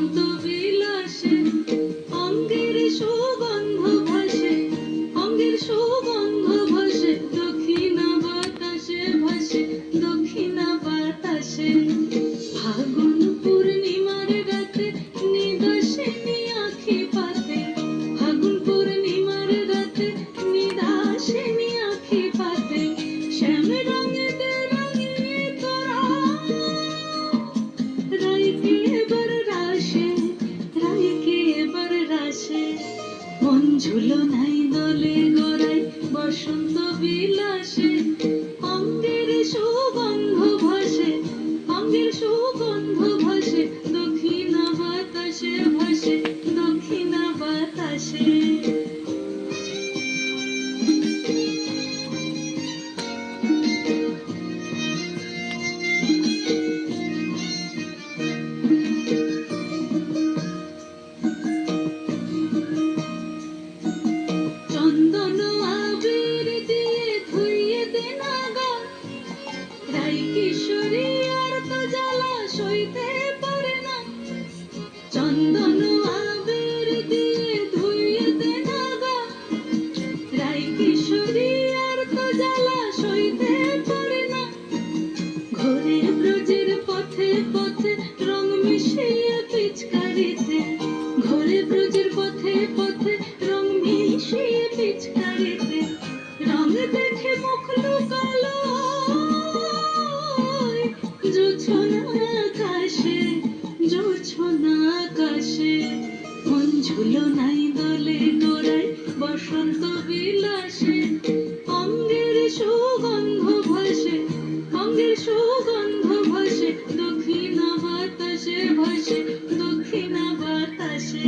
বসন্ত বিলাসে অঙ্গের সুগন্ধ ভাসে, অঙ্গের সুগন্ধ ভাসে, দক্ষিণা বাতাসে ভাসে, দক্ষিণা বাতাসে। ফাগুন পূর্ণিমার রাতে নিদাসিনী আঁখি পাতে, ফাগুন পূর্ণিমার রাতে নিদাসিনী আঁখি পাতে। শ্যাম রঙেতে রঙিয়ে তোরা রাইকে এবার রাশে, রাইকে এবার রাশে। মন ঝুলনাই দোলে গোড়ায় বসন্ত বিলাসে অঙ্গের সুগন্ধ ভাসে, অঙ্গের সুগন্ধ ভাসে, দক্ষিণা বাতাসে ভাসে, দক্ষিণা বাতাসে। চন্দন আবির দিয়ে ধুইয়ে দে না গা, রাই কিশোরী আর তো জ্বালা সইতে পারে না। চন্দন আবির দিয়ে ধুইয়ে দে না গা, রাই কিশোরী আর তো জ্বালা সইতে পারে না। ঘোরে ব্রজের পথে পথে রং মিশিয়ে পিচকারিতে, ঘোরে ব্রজের পথে পথে রং মিশিয়ে পিচকারিতে। রং দেখে মুখ লুকালো জোছনা আকাশে, জোছনা আকাশে। মন ঝুলনাই দোলে গোড়ায় বসন্ত বিলাসে অঙ্গের সুগন্ধ ভাসে, অঙ্গের সুগন্ধ ভাসে, দক্ষিণা বাতাসে ভাসে, দক্ষিণা বাতাসে।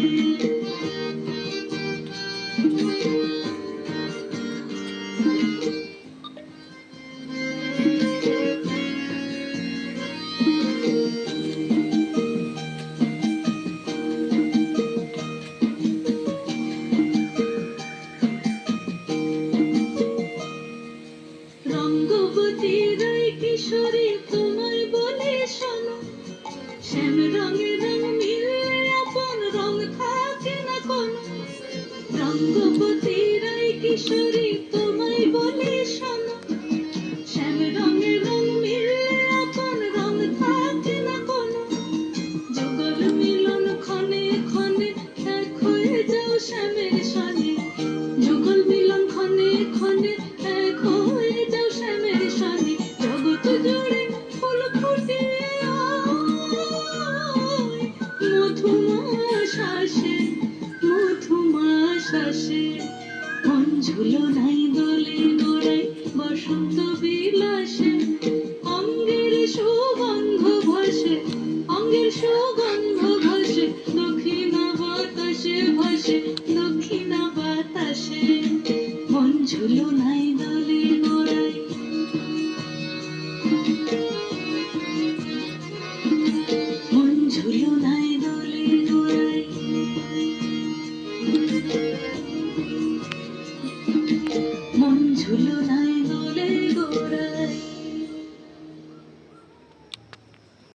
রঙ্গবতী রাই কিশোরী তোমায় বলে শোনো, শ্যাম রঙে রং মিললে আপন রং থাকে না কোনো। রঙ্গবতী রাই কিশোরী তোমায় বলে শোনো, শ্যাম রঙে রং মিললে আপন রং থাকে না কোনো। যুগল মিলন ক্ষণে ক্ষণে এক হয়ে যাও শ্যামের সনে, যুগল মিলন ক্ষণে ক্ষণে এক হয়ে যাও শ্যামের সনে। জগৎ জুড়ে ফুল ফুটিয়ে মধুমাস আসে, মধুমাস আসে। মন ঝুলনাই দোলে গোড়ায় বসন্ত বিলাসে অঙ্গের সুগন্ধ ভাসে, অঙ্গের সুগন্ধ ভাসে, দক্ষিণা বাতাসে ভাসে, দক্ষিণা বাতাসে। মন ঝুলনাই দোলে গোড়ায়, মন ঝুলনাই দোলে গোড়ায়, মন ঝুলনাই